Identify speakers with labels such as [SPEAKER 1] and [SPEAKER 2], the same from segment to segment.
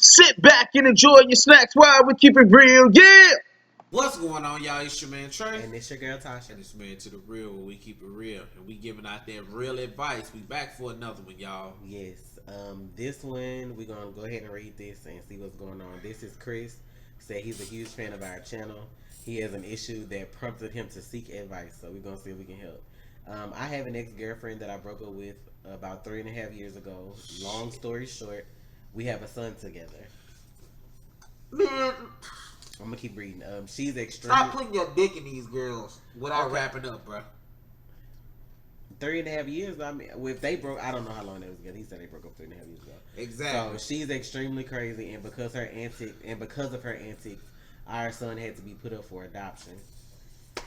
[SPEAKER 1] Sit back and enjoy your snacks while we keep it real. Yeah.
[SPEAKER 2] What's going on, y'all? It's your man Trey.
[SPEAKER 3] And it's your girl Tasha.
[SPEAKER 2] And it's Man to the Real, where we keep it real. And we giving out that real advice. We back for another one, y'all.
[SPEAKER 3] Yes. This one we're gonna go ahead and read this and see what's going on. This is Chris. Said he's a huge fan of our channel. He has an issue that prompted him to seek advice. So we're gonna see if we can help. I have an ex-girlfriend that I broke up with about 3.5 years ago. Long story short, we have a son together.
[SPEAKER 2] Man,
[SPEAKER 3] I'm gonna keep reading. She's extremely
[SPEAKER 2] stop putting your dick in these girls without
[SPEAKER 3] Okay.
[SPEAKER 2] wrapping up, bro.
[SPEAKER 3] 3.5 years. I mean, if they broke, I don't know how long they was together. He said they broke up 3.5 years ago.
[SPEAKER 2] Exactly.
[SPEAKER 3] So she's extremely crazy, and because of her antics, our son had to be put up for adoption.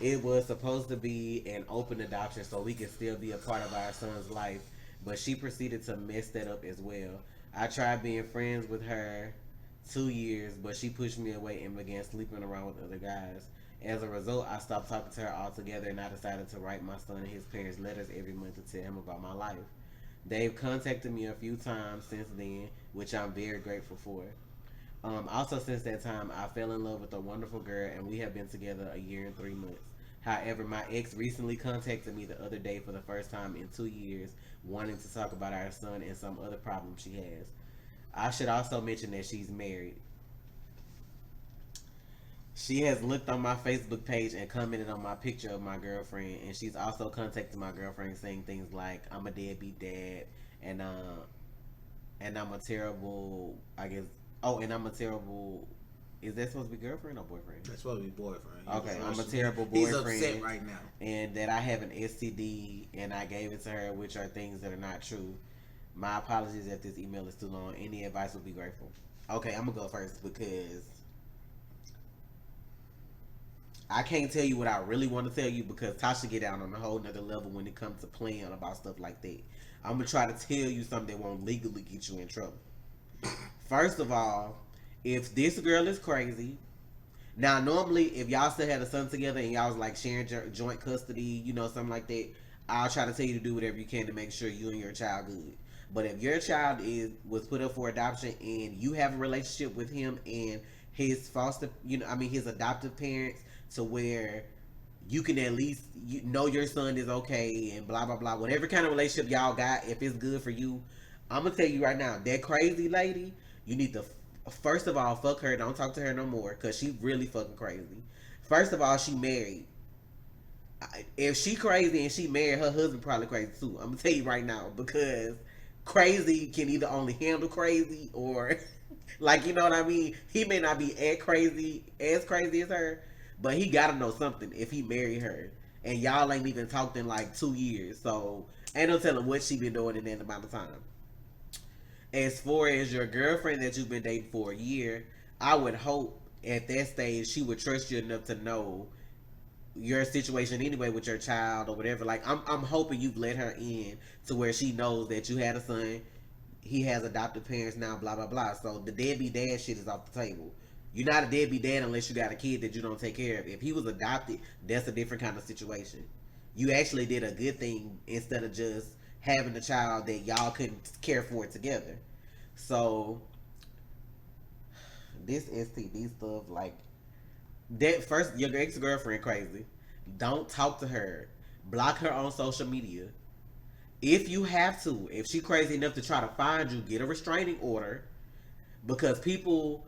[SPEAKER 3] It was supposed to be an open adoption, so we could still be a part of our son's life, but she proceeded to mess that up as well. I tried being friends with her 2 years, but she pushed me away and began sleeping around with other guys. As a result, I stopped talking to her altogether, and I decided to write my son and his parents letters every month to tell him about my life. They've contacted me a few times since then, which I'm very grateful for. Also, since that time, I fell in love with a wonderful girl, and we have been together a year and 3 months. However, my ex recently contacted me the other day for the first time in 2 years, wanting to talk about our son and some other problems she has. I should also mention that she's married. She has looked on my Facebook page and commented on my picture of my girlfriend, and she's also contacted my girlfriend saying things like, "I'm a deadbeat dad," and I'm a terrible, I guess. Oh, and I'm a terrible. Is that supposed to be girlfriend or boyfriend?
[SPEAKER 2] That's supposed to be boyfriend.
[SPEAKER 3] Okay, I'm a terrible
[SPEAKER 2] He's
[SPEAKER 3] boyfriend.
[SPEAKER 2] upset right now.
[SPEAKER 3] And that I have an STD and I gave it to her, which are things that are not true. My apologies if this email is too long. Any advice would be grateful. Okay, I'm gonna go first because I can't tell you what I really want to tell you because Tasha get down on a whole nother level when it comes to playing about stuff like that. I'm gonna try to tell you something that won't legally get you in trouble. First of all, if this girl is crazy, now normally if y'all still had a son together and y'all was like sharing joint custody, something like that, I'll try to tell you to do whatever you can to make sure you and your child good. But if your child was put up for adoption and you have a relationship with him and his his adoptive parents, to where you can at least know your son is okay and blah blah blah, whatever kind of relationship y'all got, if it's good for you, I'm gonna tell you right now, that crazy lady, you need to first of all fuck her. Don't talk to her no more because she really fucking crazy. First of all, she married. If she crazy and she married, her husband probably crazy too. I'm gonna tell you right now because crazy can either only handle crazy or like, you know what I mean. He may not be as crazy as her, but he gotta know something if he married her. And y'all ain't even talked in like 2 years, so ain't no telling what she been doing in that amount of time. As far as your girlfriend that you've been dating for a year, I would hope at that stage she would trust you enough to know your situation anyway with your child or whatever. Like I'm hoping you've let her in to where she knows that you had a son, he has adopted parents now, blah blah blah. So the deadbeat dad shit is off the table. You're not a deadbeat dad unless you got a kid that you don't take care of. If he was adopted, that's a different kind of situation. You actually did a good thing instead of just having a child that y'all couldn't care for together. So this STD stuff, like that, first your ex girlfriend crazy. Don't talk to her. Block her on social media. If you have to, if she crazy enough to try to find you, get a restraining order. Because people,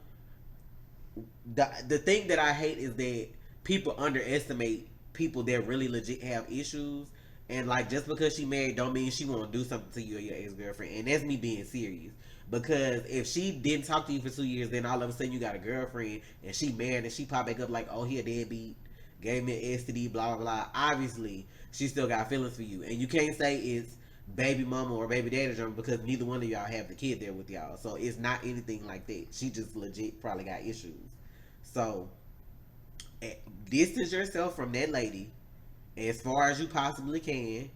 [SPEAKER 3] the thing that I hate is that people underestimate people that really legit have issues. And like, just because she married don't mean she won't do something to you or your ex-girlfriend. And that's me being serious. Because if she didn't talk to you for 2 years, then all of a sudden you got a girlfriend and she married and she pop back up like, oh, he a deadbeat, gave me an STD, blah blah blah. Obviously she still got feelings for you. And you can't say it's baby mama or baby daddy drama because neither one of y'all have the kid there with y'all. So it's not anything like that. She just legit probably got issues. So distance yourself from that lady as far as you possibly can.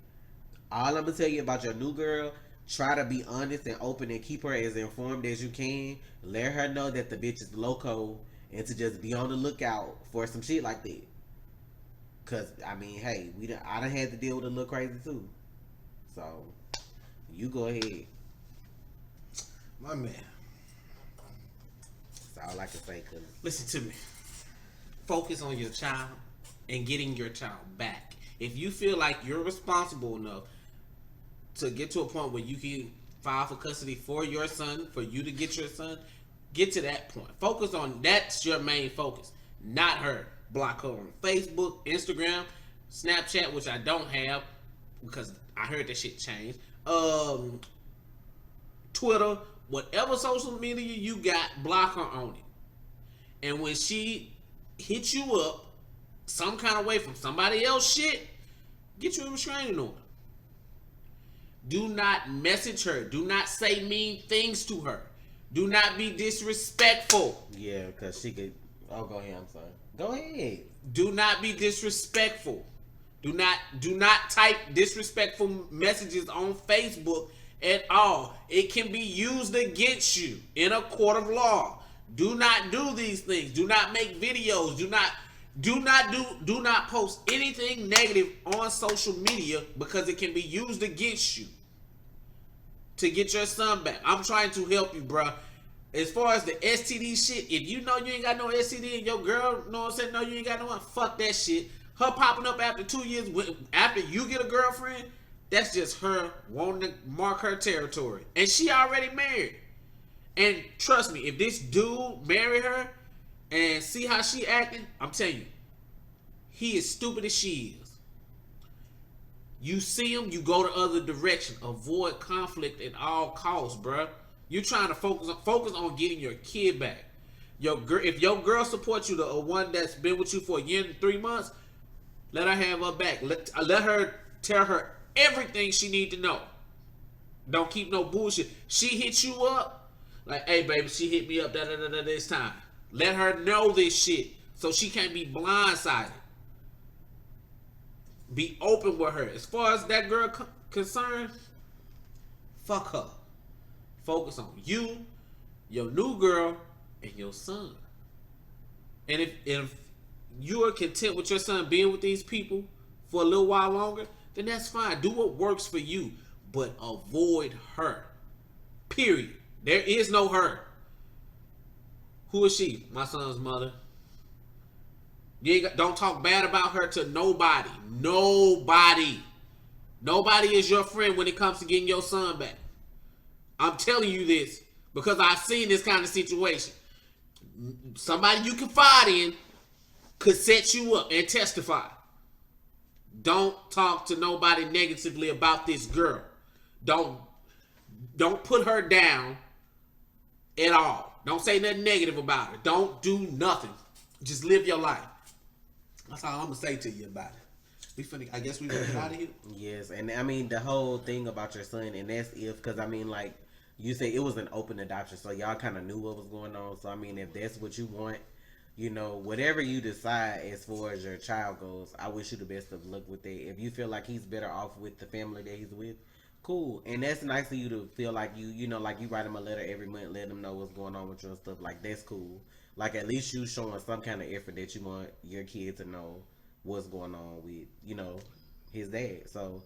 [SPEAKER 3] All I'm gonna tell you about your new girl, try to be honest and open and keep her as informed as you can. Let her know that the bitch is loco and to just be on the lookout for some shit like that. Cause I mean, hey, I done had to deal with a little crazy too. So you go ahead.
[SPEAKER 2] My man.
[SPEAKER 3] I can say. Cause
[SPEAKER 2] Listen to me. Focus on your child and getting your child back. If you feel like you're responsible enough to get to a point where you can file for custody for your son, for you to get your son, get to that point. Focus on that's your main focus, not her. Block her on Facebook, Instagram, Snapchat, which I don't have because I heard that shit changed. Twitter, whatever social media you got, block her on it. And when she hits you up some kind of way from somebody else shit, get you a restraining order. Do not message her. Do not say mean things to her. Do not be disrespectful.
[SPEAKER 3] yeah, cause she could. Oh, go ahead. I'm sorry. Go ahead.
[SPEAKER 2] Do not be disrespectful. Do not type disrespectful messages on Facebook at all. It can be used against you in a court of law. Do not do these things. Do not make videos. Do not post anything negative on social media because it can be used against you to get your son back. I'm trying to help you, bruh. As far as the STD shit, if you know you ain't got no STD and your girl, know what I'm saying, no, you ain't got no one, fuck that shit. Her popping up after 2 years, after you get a girlfriend, that's just her wanting to mark her territory. And she already married. And trust me, if this dude marry her and see how she acting, I'm telling you, he is stupid as she is. You see him, you go the other direction. Avoid conflict at all costs, bruh. You're trying to focus on getting your kid back. If your girl supports you, the one that's been with you for a year and 3 months, let her have her back. Let her tell her everything she need to know. Don't keep no bullshit. She hit you up, like, hey baby, she hit me up this time. Let her know this shit so she can't be blindsided. Be open with her. As far as that girl concerned, fuck her. Focus on you, your new girl, and your son. And if you are content with your son being with these people for a little while longer, then that's fine. Do what works for you, but avoid her. Period. There is no her. Who is she? My son's mother. Don't talk bad about her to nobody. Nobody. Nobody is your friend when it comes to getting your son back. I'm telling you this because I've seen this kind of situation. Somebody you confide in could set you up and testify. Don't talk to nobody negatively about this girl. Don't put her down at all. Don't say nothing negative about her. Don't do nothing. Just live your life. That's all I'm gonna say to you about it. I guess we gonna get out of here.
[SPEAKER 3] Yes, and I mean the whole thing about your son, and that's because I mean, like you say, it was an open adoption, so y'all kind of knew what was going on. So I mean, if that's what you want, you know, whatever you decide as far as your child goes, I wish you the best of luck with that. If you feel like he's better off with the family that he's with, cool. And that's nice of you to feel like you know, like you write him a letter every month, let him know what's going on with you and stuff. Like that's cool. Like at least you showing some kind of effort that you want your kid to know what's going on with, you know, his dad. So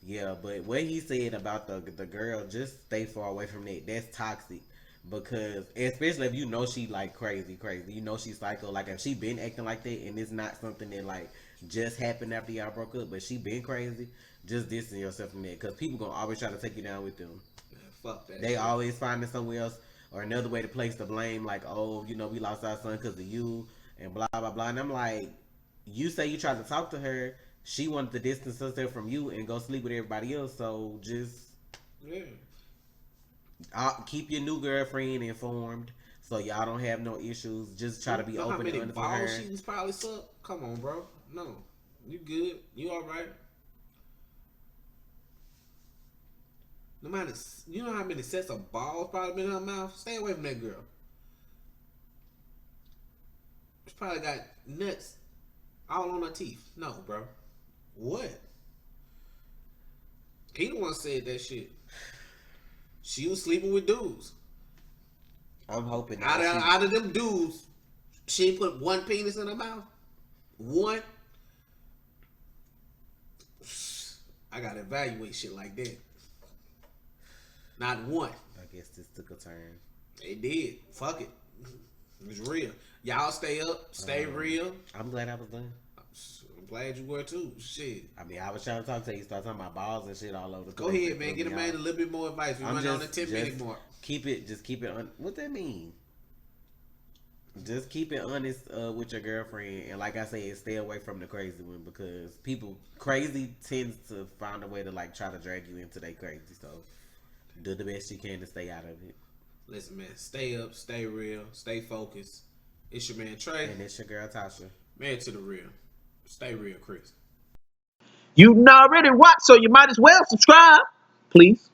[SPEAKER 3] yeah, but what he said about the girl, just stay far away from that. That's toxic. Because especially if you know she like crazy, you know she's psycho. Like if she been acting like that and it's not something that like just happened after y'all broke up, but she been crazy, just distance yourself from that. Because people gonna always try to take you down with them.
[SPEAKER 2] Man, fuck that.
[SPEAKER 3] They
[SPEAKER 2] shit.
[SPEAKER 3] always finding somewhere else or another way to place the blame. Like, oh, you know, we lost our son because of you and blah blah blah. And I'm like, you say you tried to talk to her, she wanted to distance herself from you and go sleep with everybody else. So just keep your new girlfriend informed so y'all don't have no issues. Just try to be open and honest with her.
[SPEAKER 2] She was probably sucked. Come on, bro. No, you good. You all right. No matter, you know how many sets of balls probably been in her mouth. Stay away from that girl. She probably got nuts all on her teeth. No, bro. What? He the one said that shit. She was sleeping with dudes.
[SPEAKER 3] I'm hoping
[SPEAKER 2] out of them dudes, she put one penis in her mouth. One. I gotta evaluate shit like that. Not one.
[SPEAKER 3] I guess this took a turn.
[SPEAKER 2] It did. Fuck it. It's real. Y'all stay up, stay real.
[SPEAKER 3] I'm glad I was done.
[SPEAKER 2] I'm glad you were too. Shit.
[SPEAKER 3] I mean, I was trying to talk to you, start talking about balls and shit all over the
[SPEAKER 2] Go
[SPEAKER 3] place.
[SPEAKER 2] ahead, man. Get a man a little bit more advice. We run on the 10-minute mark.
[SPEAKER 3] Keep it on. What that mean? Just keep it honest with your girlfriend, and like I said, stay away from the crazy one because crazy tends to find a way to like try to drag you into their crazy. So do the best you can to stay out of it.
[SPEAKER 2] Listen, man, stay up, stay real, stay focused. It's your man Trey,
[SPEAKER 3] and it's your girl Tasha.
[SPEAKER 2] Man to the real. Stay real, Chris.
[SPEAKER 1] You already watch, so you might as well subscribe, please.